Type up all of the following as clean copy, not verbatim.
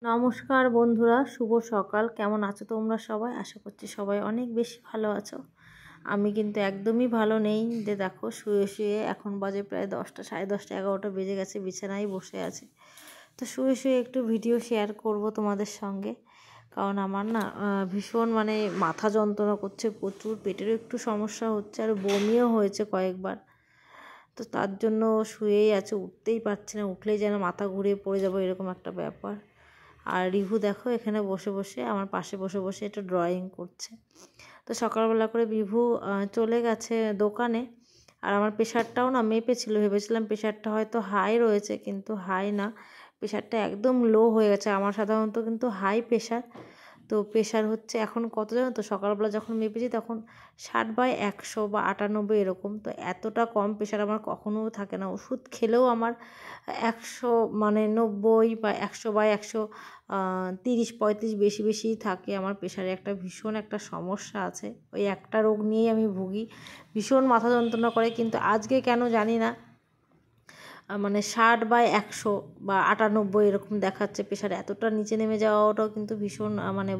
নমস্কার বন্ধুরা, শুভ সকাল। কেমন আছো তোমরা সবাই? আশা করছি সবাই অনেক বেশি ভালো আছো। আমি কিন্তু একদমই ভালো নেই। যে দেখো শুয়ে শুয়ে এখন বাজে প্রায় 10টা, সাড়ে 10টা, 11টা বেজে গেছে, বিছানায় বসে আছে। তো শুয়ে শুয়ে একটু ভিডিও শেয়ার করব তোমাদের সঙ্গে। কারণ আমার না ভীষণ মাথা যন্ত্রণা করছে প্রচুর, পেটেরও একটু সমস্যা হচ্ছে, আর বমিও হয়েছে কয়েকবার। তো তার জন্য শুয়েই আছে, উঠতেই পারছি না, উঠলেই যেন মাথা ঘুরিয়ে পড়ে যাবো এরকম একটা ব্যাপার। আর রিভু দেখো এখানে বসে বসে আমার পাশে বসে বসে একটা ড্রয়িং করছে। তো সকালবেলা করে বিভু চলে গেছে দোকানে। আর আমার প্রেশারটাও না মেপেছিল, ভেবেছিলাম প্রেশারটা হয়তো হাই রয়েছে, কিন্তু হাই না, প্রেশারটা একদম লো হয়ে গেছে। আমার সাধারণত কিন্তু হাই প্রেশার। তো প্রেশার হচ্ছে এখন কত জানো তো, সকালবেলা যখন মেপেছি তখন 60/100 বা 98 এরকম। তো এতটা কম প্রেশার আমার কখনোও থাকে না। ওষুধ খেলেও আমার 100 90 বা 100/100 30-35 বেশি বেশিই থাকে। আমার প্রেশারে একটা ভীষণ একটা সমস্যা আছে, ওই একটা রোগ নিয়েই আমি ভুগি, ভীষণ মাথা যন্ত্রণা করে। কিন্তু আজকে কেন জানি না 60/100 বা 98 এরকম দেখাচ্ছে প্রেশার। এতটা নিচে নেমে যাওয়াটাও কিন্তু ভীষণ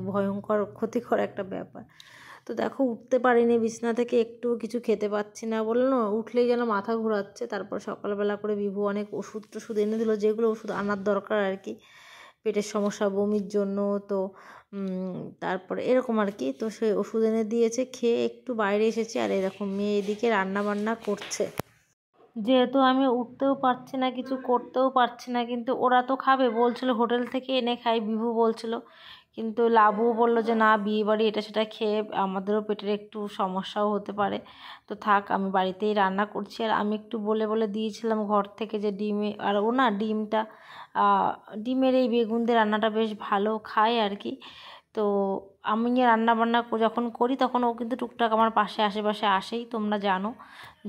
ভয়ঙ্কর ক্ষতিকর একটা ব্যাপার। তো দেখো উঠতে পারিনি বিছানা থেকে, একটু কিছু খেতে পাচ্ছি না, বললো উঠলেই যেন মাথা ঘোরাচ্ছে। তারপর সকালবেলা করে বিভু অনেক ওষুধ টষুধ এনে দিল, যেগুলো ওষুধ আনার দরকার আর কি, পেটের সমস্যা বমির জন্য। তো তারপরে এরকম আর কি, তো সে ওষুধ এনে দিয়েছে, খেয়ে একটু বাইরে এসেছি। আর এরকম মেয়ে এদিকে রান্না বান্না করছে। যেহেতু আমি উঠতেও পারছি না, কিছু করতেও পারছি না, কিন্তু ওরা তো খাবে বলছিল, হোটেল থেকে এনে খাই বিভু বলছিল। কিন্তু লাবু বলল যে না, বিয়েবাড়ি এটা সেটা খেয়ে আমাদেরও পেটের একটু সমস্যাও হতে পারে, তো থাক, আমি বাড়িতেই রান্না করছি। আর আমি একটু বলে বলে দিয়েছিলাম ঘর থেকে যে ডিমে, আর ও না ডিমের এই বেগুন দিয়ে রান্নাটা বেশ ভালো খায় আর কি। তো আমি রান্না বান্না যখন করি তখন ও কিন্তু টুকটাক আমার পাশে আশেপাশে আসেই, তোমরা জানো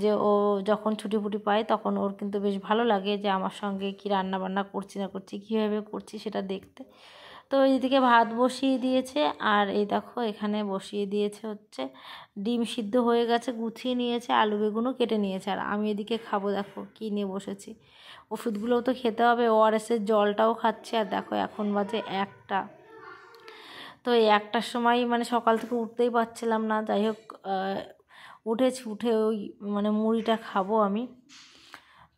যে ও যখন ছুটি ফুটি পায় তখন ওর কিন্তু বেশ ভালো লাগে যে আমার সঙ্গে কি রান্না বান্না করছি না করছি, কীভাবে করছি সেটা দেখতে। তো এইদিকে ভাত বসিয়ে দিয়েছে, আর এই দেখো এখানে বসিয়ে দিয়েছে হচ্ছে ডিম সিদ্ধ হয়ে গেছে, গুছিয়ে নিয়েছে, আলু বেগুনও কেটে নিয়েছে। আর আমি এদিকে খাবো, দেখো কী নিয়ে বসেছি, ওষুধগুলোও তো খেতে হবে, ওআরএসের জলটাও খাচ্ছি। আর দেখো এখন বাজে 1টা। তো এই 1টার সময় সকাল থেকে উঠতেই পারছিলাম না, যাই হোক উঠে ওই মুড়িটা খাবো আমি।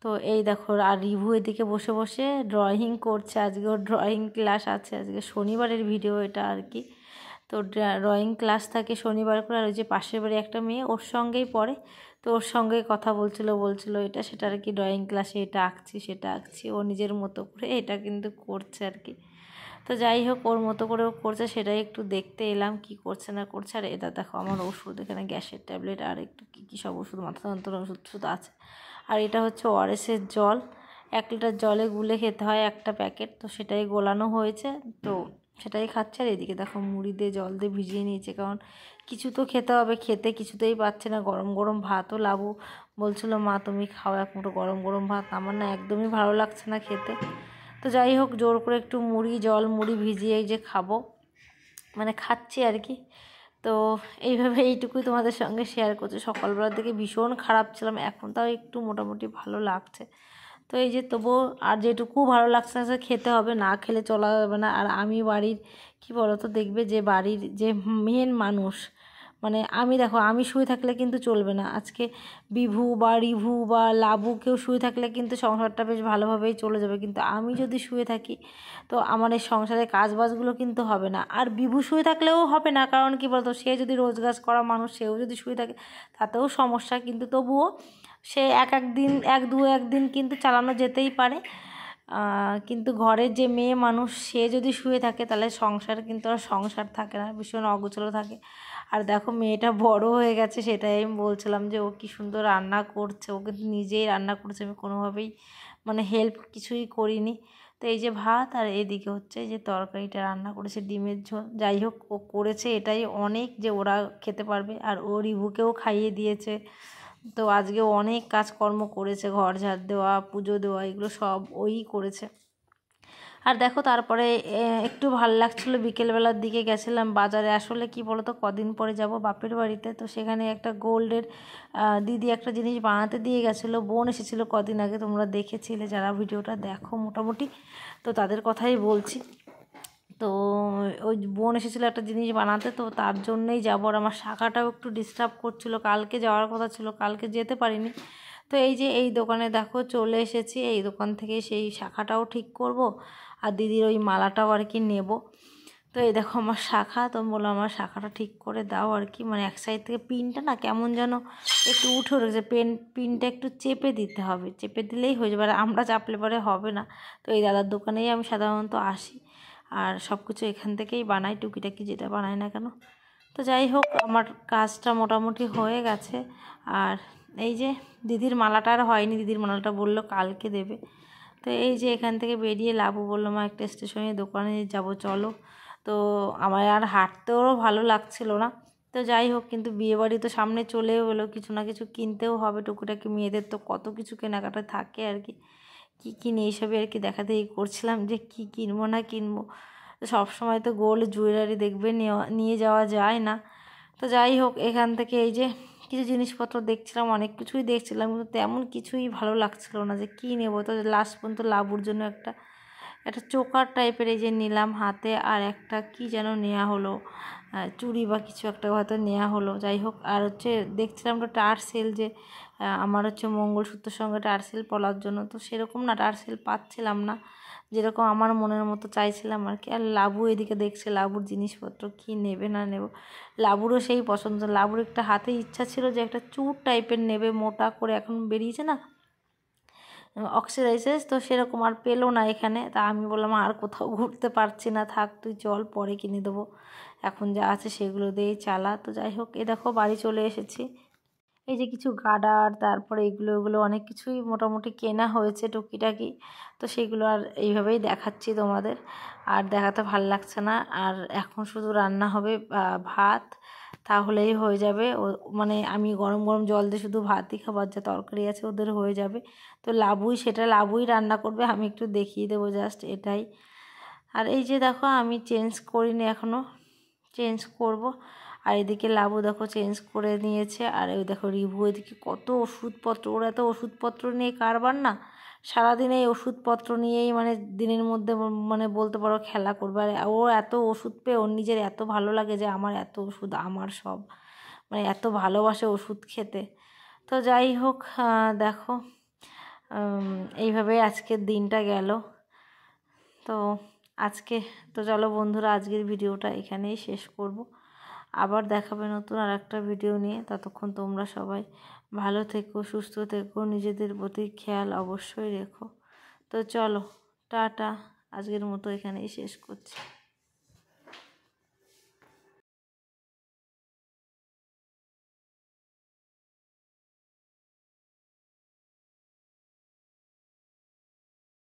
তো এই দেখো, আর রিভু এদিকে বসে বসে ড্রয়িং করছে। আজকে ওর ড্রয়িং ক্লাস আছে, আজকে শনিবারের ভিডিও এটা আর কি। তো ড্রয়িং ক্লাস থাকে শনিবার করে। আর ওই যে পাশের বাড়ি একটা মেয়ে ওর সঙ্গেই পড়ে, তো ওর সঙ্গেই কথা বলছিল এটা সেটা আর কি, ড্রয়িং ক্লাসে এটা আঁকছি সেটা আঁকছি, ও নিজের মতো করে এটা কিন্তু করছে আর কি। তো যাই হোক, ওর মতো করে ও করছে, সেটাই একটু দেখতে এলাম কি করছে না করছে। আর এটা দেখো আমার ওষুধ, এখানে গ্যাসের ট্যাবলেট আর একটু কী সব ওষুধ, মাথা যন্ত্রণা ওষুধ আছে। আর এটা হচ্ছে ওআরএসের জল, 1 লিটার জলে গুলে খেতে হয় একটা প্যাকেট, তো সেটাই গোলানো হয়েছে, তো সেটাই খাচ্ছে। আর এদিকে দেখো মুড়ি দিয়ে জল দিয়ে ভিজিয়ে নিয়েছে, কারণ কিছু তো খেতে হবে, খেতে কিছুতেই পাচ্ছে না। গরম গরম ভাতও লাবু বলছিল মা তুমি খাও এক মুঠো গরম গরম ভাত, আমার না একদমই ভালো লাগছে না খেতে। তো যাই হোক, জোর করে একটু মুড়ি ভিজিয়ে যে খাবো, খাচ্ছি আর কি। তো এইভাবে এইটুকুই তোমাদের সঙ্গে শেয়ার করছি। সকালবেলার দিকে ভীষণ খারাপ ছিলাম, এখন তাও একটু মোটামুটি ভালো লাগছে। তো এই যে তবুও আর যেটুকু ভালো লাগছে না সে খেতে হবে, না খেলে চলা যাবে না। আর আমি বাড়ির কী বলো তো, দেখবে যে বাড়ির যে মেন মানুষ, আমি দেখো, আমি শুয়ে থাকলে কিন্তু চলবে না। আজকে বিভু বা রিভু বা লাবু কেউ শুয়ে থাকলে কিন্তু সংসারটা বেশ ভালোভাবেই চলে যাবে, কিন্তু আমি যদি শুয়ে থাকি তো আমার এই সংসারের কাজবাজগুলো কিন্তু হবে না। আর বিভু শুয়ে থাকলেও হবে না, কারণ কি বলতো, সে যদি রোজগার করা মানুষ, সেও যদি শুয়ে থাকে তাতেও সমস্যা, কিন্তু তবুও সে দু একদিন কিন্তু চালানো যেতেই পারে। কিন্তু ঘরের যে মেয়ে মানুষ সে যদি শুয়ে থাকে তাহলে সংসার কিন্তু আর সংসার থাকে না, ভীষণ অগোছালো থাকে। আর দেখো মেয়েটা বড় হয়ে গেছে, সেটাই আমি বলছিলাম যে ও কি সুন্দর রান্না করছে, ও কিন্তু নিজেই রান্না করছে, আমি কোনোভাবেই হেল্প কিছুই করিনি। তো এই যে ভাত, আর এদিকে হচ্ছে যে তরকারিটা রান্না করেছে ডিমের ঝোল। যাই হোক, ও করেছে এটাই অনেক যে ওরা খেতে পারবে, আর ও রিভুকেও খাইয়ে দিয়েছে। তো আজকে অনেক কাজকর্ম করেছে, ঘর ঝাড় দেওয়া, পুজো দেওয়া, এগুলো সব ওই করেছে। আর দেখো তারপরে একটু ভাল লাগছিলো, বিকেলবেলার দিকে গেছিলাম বাজারে। আসলে কি বলো তো, কদিন পরে যাব বাপের বাড়িতে, তো সেখানে একটা গোল্ডের দিদি একটা জিনিস বানাতে দিয়ে গেছিলো, বোন এসেছিলো কদিন আগে, তোমরা দেখেছিলে যারা ভিডিওটা দেখো মোটামুটি, তো তাদের কথাই বলছি। ওই বোন এসেছিলো একটা জিনিস বানাতে, তো তার জন্যই যাবো। আর আমার শাখাটাও একটু ডিস্টার্ব করছিলো, কালকে যাওয়ার কথা ছিল, কালকে যেতে পারিনি। তো এই যে এই দোকানে দেখো চলে এসেছি, এই দোকান থেকে সেই শাখাটাও ঠিক করব আর দিদির ওই মালাটাও আর কি নেব। তো এই দেখো আমার শাখা, তো বললো আমার শাখাটা ঠিক করে দাও আর কি, মানে এক সাইড থেকে পিনটা না কেমন যেন একটু উঠে উঠেছে, পিনটা একটু চেপে দিতে হবে, চেপে দিলেই হয়ে যাবে, আর আমরা চাপলে পরে হবে না। তো এই দাদার দোকানেই আমি সাধারণত আসি আর সব কিছু এখান থেকেই বানাই, টুকিটাকি যেটা বানাই না কেন। তো যাই হোক আমার কাজটা মোটামুটি হয়ে গেছে। আর এই যে দিদির মালাটা আর হয়নি, দিদির মালাটা বললো কালকে দেবে। তো এই যে এখান থেকে বেরিয়ে লাবু বললো মা একটা স্টেশনে দোকানে যাব চলো। তো আমার আর হাঁটতেও ভালো লাগছিল না। তো যাই হোক, কিন্তু বিয়েবাড়ি তো সামনে চলেও এলো, কিছু না কিছু কিনতেও হবে, টুকুটাকি মেয়েদের তো কত কিছু কেনাকাটা থাকে আর কি। কী কিনে এইসবই আর কি দেখাদেখি করছিলাম যে কি কিনবো না কিনবো। তো সবসময় তো গোল্ড জুয়েলারি দেখবে নিয়ে যাওয়া যায় না। তো যাই হোক এখান থেকে এই যে কিছু জিনিসপত্র দেখছিলাম, অনেক কিছুই দেখছিলাম, কিন্তু তেমন কিছুই ভালো লাগছিল না যে কী নেবো। তো লাস্ট পর্যন্ত লাবুর জন্য একটা চোকার টাইপের এই যে নিলাম হাতে, আর একটা কি যেন নেওয়া হলো, চুড়ি বা কিছু একটা হয়তো নেওয়া হলো। যাই হোক, আর হচ্ছে দেখছিলাম একটা টার্সেল, যে আমার হচ্ছে মঙ্গলসূত্রের সঙ্গে টার্সেল পরার জন্য, তো সেরকম না টার্সেল পাচ্ছিলাম না যেরকম আমার মনের মতো চাইছিলাম আর কি। আর লাবু এদিকে দেখছে লাবুর জিনিসপত্র কি নেবে না নেব, লাবুরও সেই পছন্দ। লাবুর একটা হাতে ইচ্ছা ছিল যে একটা চুর টাইপের নেবে, মোটা করে এখন বেরিয়েছে না অক্সিডাইজেস, তো সেরকম আর পেলো না এখানে। তা আমি বললাম আর কোথাও ঘুরতে পারছি না, থাক তুই চল পরে কিনে দেবো, এখন যা আছে সেগুলো দিয়েই চালা। তো যাই হোক এ দেখো বাড়ি চলে এসেছি। এই যে কিছু গার্ডার, তারপরে এগুলো অনেক কিছুই মোটামুটি কেনা হয়েছে টুকিটাকি। তো সেগুলো আর এইভাবেই দেখাচ্ছি তোমাদের, আর দেখাতে ভাল লাগছে না। আর এখন শুধু রান্না হবে ভাত, তাহলেই হয়ে যাবে। মানে আমি গরম গরম জল দিয়ে শুধু ভাতই খাবার, যা তরকারি আছে ওদের হয়ে যাবে। তো লাবুই রান্না করবে, আমি একটু দেখিয়ে দেবো জাস্ট এটাই। আর এই যে দেখো আমি চেঞ্জ করিনি এখনও, চেঞ্জ করব। আর এদিকে লাবু দেখো চেঞ্জ করে নিয়েছে, আর ওই দেখো রিভু এদিকে কত ওষুধপত্র, ওরা এত ওষুধপত্র নিয়ে কারবার না, সারাদিন এই ওষুধপত্র নিয়েই মানে দিনের মধ্যে মানে বলতে পারো খেলা করবে। আর ও এত ওষুধ পেয়ে ওর নিজের এত ভালো লাগে যে আমার এত ওষুধ আমার সব, মানে এত ভালোবাসে ওষুধ খেতে। তো যাই হোক দেখো এইভাবেই আজকের দিনটা গেল। তো আজকে তো চলো বন্ধুরা আজকের ভিডিওটা এখানেই শেষ করব, আবার দেখাবে নতুন আর একটা ভিডিও নিয়ে। ততক্ষণ তোমরা সবাই ভালো থেকো, সুস্থ থেকো, নিজেদের প্রতি খেয়াল অবশ্যই রেখো। তো চলো টাটা, আজকের মতো এখানেই শেষ করছি।